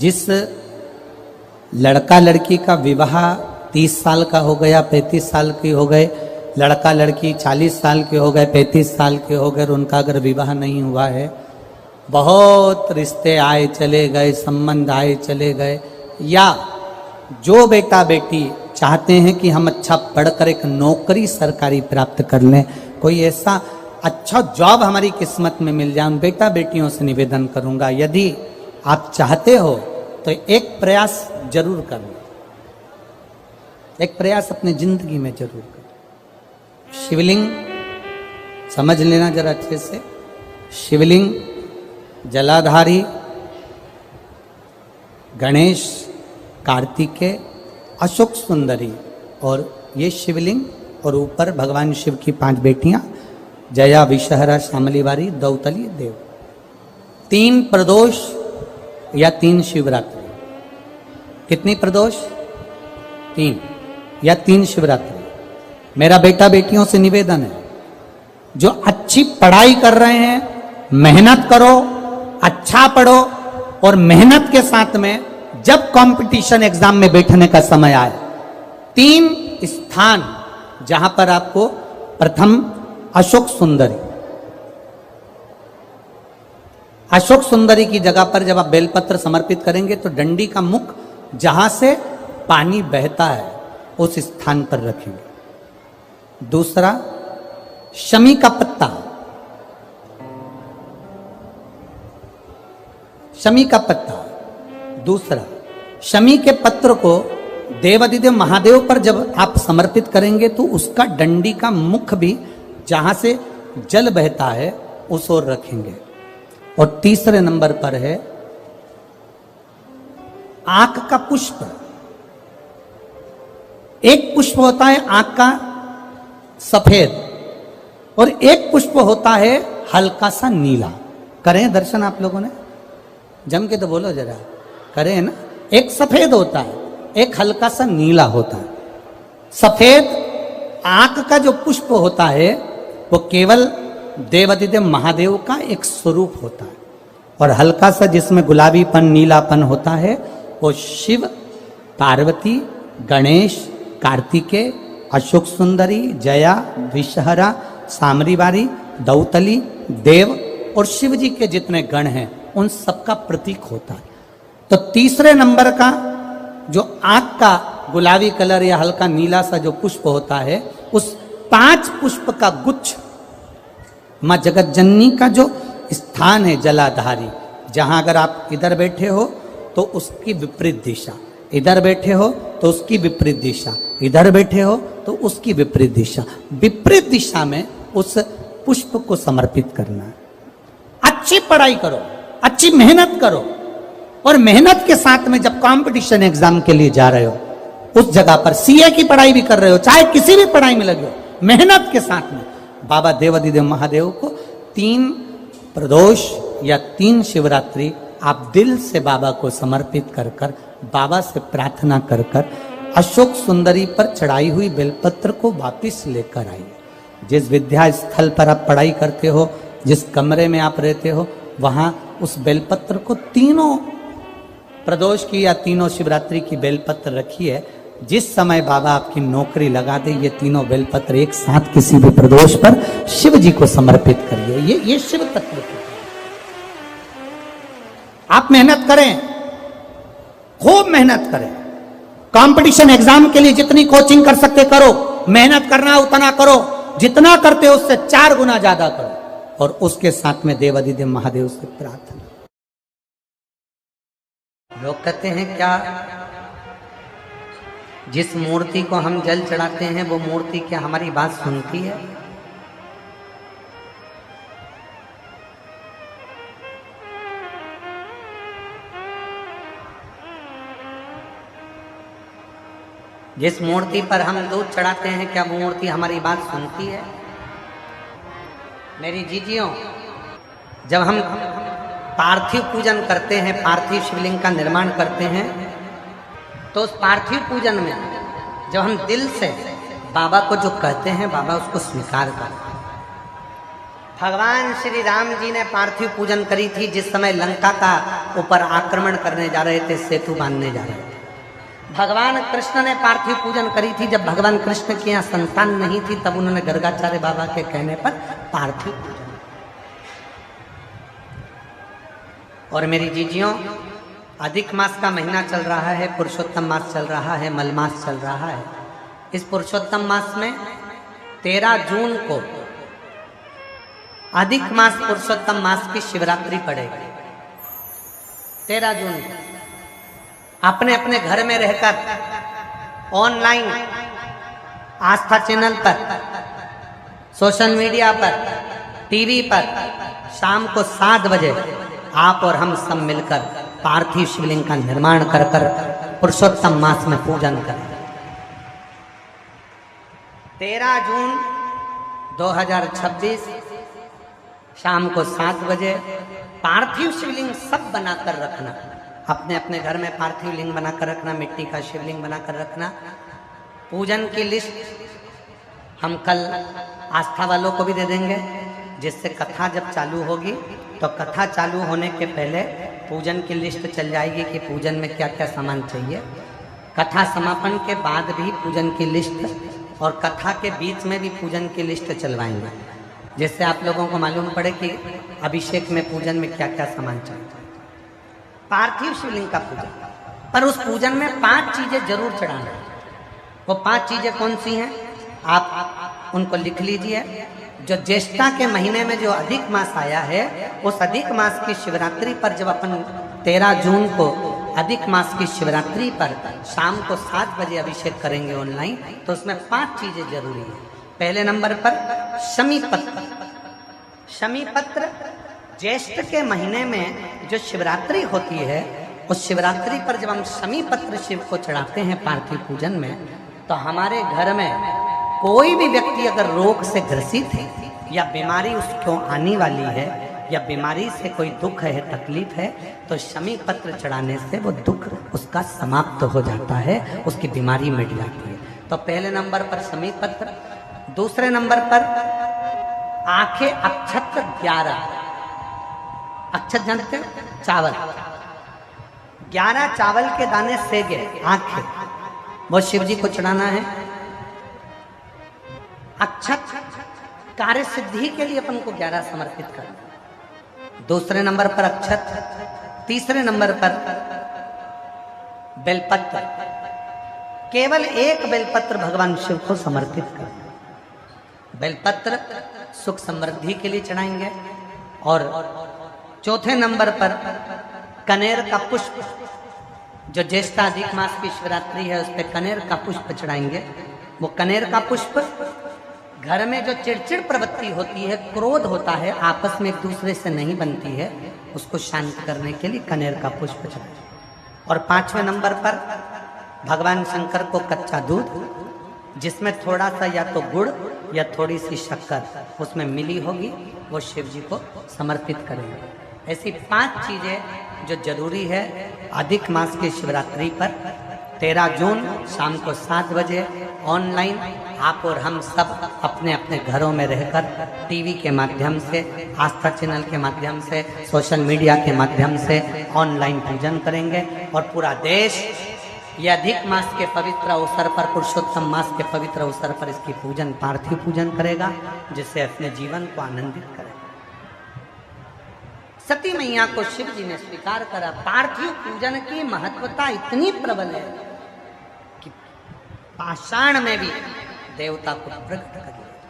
जिस लड़का लड़की का विवाह 30 साल का हो गया, 35 साल के हो गए, लड़का लड़की 40 साल के हो गए, 35 साल के हो गए, उनका अगर विवाह नहीं हुआ है, बहुत रिश्ते आए चले गए, संबंध आए चले गए, या जो बेटा बेटी चाहते हैं कि हम अच्छा पढ़कर एक नौकरी सरकारी प्राप्त कर लें, कोई ऐसा अच्छा जॉब हमारी किस्मत में मिल जाए, उन बेटा बेटियों से निवेदन करूंगा, यदि आप चाहते हो तो एक प्रयास जरूर करना, एक प्रयास अपनी जिंदगी में जरूर करना। शिवलिंग समझ लेना जरा अच्छे से, शिवलिंग, जलाधारी, गणेश, कार्तिकेय, अशोक सुंदरी, और ये शिवलिंग, और ऊपर भगवान शिव की 5 बेटियां, जया, विषहरा, शामलीवारी, दौतली, देव। 3 प्रदोष या 3 शिवरात्रि। कितनी प्रदोष? 3 या 3 शिवरात्रि। मेरा बेटा बेटियों से निवेदन है, जो अच्छी पढ़ाई कर रहे हैं, मेहनत करो, अच्छा पढ़ो, और मेहनत के साथ में जब कंपटीशन एग्जाम में बैठने का समय आए, 3 स्थान जहां पर आपको, प्रथम अशोक सुंदरी, अशोक सुंदरी की जगह पर जब आप बेलपत्र समर्पित करेंगे तो डंडी का मुख जहां से पानी बहता है उस स्थान पर रखेंगे। दूसरा, शमी का पत्ता, शमी का पत्ता। दूसरा, शमी के पत्र को देवाधिदेव महादेव पर जब आप समर्पित करेंगे तो उसका डंडी का मुख भी जहां से जल बहता है उस ओर रखेंगे। और तीसरे नंबर पर है आंख का पुष्प। एक पुष्प होता है आंख का सफेद, और एक पुष्प होता है हल्का सा नीला। करें दर्शन आप लोगों ने? जम के तो बोलो जरा, करें ना? एक सफेद होता है, एक हल्का सा नीला होता है। सफेद आंख का जो पुष्प होता है वो केवल देवाधिदेव महादेव का एक स्वरूप होता है, और हल्का सा जिसमें गुलाबीपन, नीलापन होता है वो शिव, पार्वती, गणेश, कार्तिकेय, अशोक सुंदरी, जया, विषहरा, सामरीवारी, दौतली, देव और शिव जी के जितने गण हैं उन सबका प्रतीक होता है। तो तीसरे नंबर का जो आंख का गुलाबी कलर या हल्का नीला सा जो पुष्प होता है, उस 5 पुष्प का गुच्छ मां जगत जननी का जो स्थान है जलाधारी, जहां अगर आप इधर बैठे हो तो उसकी विपरीत दिशा, इधर बैठे हो तो उसकी विपरीत दिशा, इधर बैठे हो तो उसकी विपरीत दिशा, विपरीत दिशा में उस पुष्प को समर्पित करना है। अच्छी पढ़ाई करो, अच्छी मेहनत करो, और मेहनत के साथ में जब कंपटीशन एग्जाम के लिए जा रहे हो, उस जगह पर सीए की पढ़ाई भी कर रहे हो, चाहे किसी भी पढ़ाई में लगे हो, मेहनत के साथ में बाबा देवाधिदेव महादेव को 3 प्रदोष या 3 शिवरात्रि आप दिल से बाबा को समर्पित कर कर, बाबा से प्रार्थना कर कर अशोक सुंदरी पर चढ़ाई हुई बेलपत्र को वापिस लेकर आइए। जिस विद्या स्थल पर आप पढ़ाई करते हो, जिस कमरे में आप रहते हो, वहां उस बेलपत्र को 3 प्रदोष की या 3 शिवरात्रि की बेलपत्र रखिए। जिस समय बाबा आपकी नौकरी लगा दे, ये 3 बेलपत्र एक साथ किसी भी प्रदोष पर शिव जी को समर्पित करिए। ये शिव तत्व है। आप मेहनत करें, खूब मेहनत करें, कंपटीशन एग्जाम के लिए जितनी कोचिंग कर सकते करो, मेहनत करना उतना करो, जितना करते हो उससे 4 गुना ज्यादा करो, और उसके साथ में देवाधिदेव महादेव से प्रार्थना। लोग कहते हैं क्या जिस मूर्ति को हम जल चढ़ाते हैं वो मूर्ति क्या हमारी बात सुनती है? जिस मूर्ति पर हम दूध चढ़ाते हैं क्या वो मूर्ति हमारी बात सुनती है? मेरी जीजियों, जब हम पार्थिव पूजन करते हैं, पार्थिव शिवलिंग का निर्माण करते हैं, तो उस पार्थिव पूजन में जब हम दिल से बाबा को जो कहते हैं, बाबा उसको स्वीकार करते हैं। भगवान श्री राम जी ने पार्थिव पूजन करी थी जिस समय लंका का ऊपर आक्रमण करने जा रहे थे, सेतु बांधने जा रहे थे। भगवान कृष्ण ने पार्थिव पूजन करी थी जब भगवान कृष्ण के यहाँ संतान नहीं थी, तब उन्होंने गर्गाचार्य बाबा के कहने पर पार्थिव पूजन। और मेरी जीजियों, अधिक मास का महीना चल रहा है, पुरुषोत्तम मास चल रहा है, मलमास चल रहा है। इस पुरुषोत्तम मास में 13 जून को अधिक मास पुरुषोत्तम मास की शिवरात्रि पड़ेगी। 13 जून को अपने अपने घर में रहकर ऑनलाइन आस्था चैनल पर, सोशल मीडिया पर, टीवी पर शाम को 7 बजे आप और हम सब मिलकर पार्थिव शिवलिंग का निर्माण कर पुरुषोत्तम मास में पूजन करें। 13 जून 2026 शाम को 7 बजे पार्थिव शिवलिंग सब बनाकर रखना। अपने अपने घर में पार्थिव लिंग बनाकर रखना, मिट्टी का शिवलिंग बनाकर रखना। पूजन की लिस्ट हम कल आस्था वालों को भी दे देंगे, जिससे कथा जब चालू होगी तो कथा चालू होने के पहले पूजन की लिस्ट चल जाएगी कि पूजन में क्या क्या सामान चाहिए। कथा समापन के बाद भी पूजन की लिस्ट और कथा के बीच में भी पूजन की लिस्ट चलवाएंगे, जिससे आप लोगों को मालूम पड़े कि अभिषेक में पूजन में क्या क्या सामान चाहिए। पार्थिव शिवलिंग का पूजन, पर उस पूजन में 5 चीजें जरूर चढ़ाना है। वो 5 चीजें कौन सी हैं आप उनको लिख लीजिए। जो ज्येष्ठा के महीने में जो अधिक मास आया है, उस अधिक मास की शिवरात्रि पर जब अपन 13 जून को अधिक मास की शिवरात्रि पर शाम को 7 बजे अभिषेक करेंगे ऑनलाइन, तो उसमें 5 चीजें जरूरी है। पहले नंबर पर शमी पत्र। शमी पत्र ज्येष्ठ के महीने में जो शिवरात्रि होती है, उस शिवरात्रि पर जब हम शमी पत्र शिव को चढ़ाते हैं पार्थिव पूजन में, तो हमारे घर में कोई भी व्यक्ति अगर रोग से ग्रसित है या बीमारी उसको आने वाली है या बीमारी से कोई दुख है, तकलीफ है, तो शमी पत्र चढ़ाने से वो दुख उसका समाप्त हो जाता है, उसकी बीमारी मिट जाती है। तो पहले नंबर पर शमी पत्र। दूसरे नंबर पर आंखें अक्षत 11। अक्षत जानते हो? चावल। 11 चावल के दाने सेगे आंखें, वो शिव जी को चढ़ाना है। अक्षत कार्य सिद्धि के लिए अपन को 11 समर्पित करना। दूसरे नंबर पर अक्षत। तीसरे नंबर पर बेलपत्र। केवल एक बेलपत्र भगवान शिव को समर्पित करना। बेलपत्र सुख समृद्धि के लिए चढ़ाएंगे। और चौथे नंबर पर कनेर का पुष्प, जो ज्येष्ठा अधिक मास की शिवरात्रि है उस पर कनेर का पुष्प चढ़ाएंगे। वो कनेर का पुष्प घर में जो चिड़चिड़ प्रवृत्ति होती है, क्रोध होता है, आपस में एक दूसरे से नहीं बनती है, उसको शांत करने के लिए कनेर का पुष्प चढ़ाएंगे। और 5वें नंबर पर भगवान शंकर को कच्चा दूध, जिसमें थोड़ा सा या तो गुड़ या थोड़ी सी शक्कर उसमें मिली होगी, वो शिव जी को समर्पित करेंगे। ऐसी 5 चीजें जो जरूरी है अधिक मास की शिवरात्रि पर 13 जून शाम को 7 बजे ऑनलाइन आप और हम सब अपने अपने घरों में रहकर टीवी के माध्यम से, आस्था चैनल के माध्यम से, सोशल मीडिया के माध्यम से ऑनलाइन पूजन करेंगे। और पूरा देश ये अधिक मास के पवित्र अवसर पर, पुरुषोत्तम मास के पवित्र अवसर पर इसकी पूजन, पार्थिव पूजन करेगा, जिससे अपने जीवन को आनंदित करेगा। सती मैया को शिव जी ने स्वीकार करा। पार्थिव पूजन की महत्वता इतनी प्रबल है कि पाषाण में भी देवता को प्रकट कर दिया।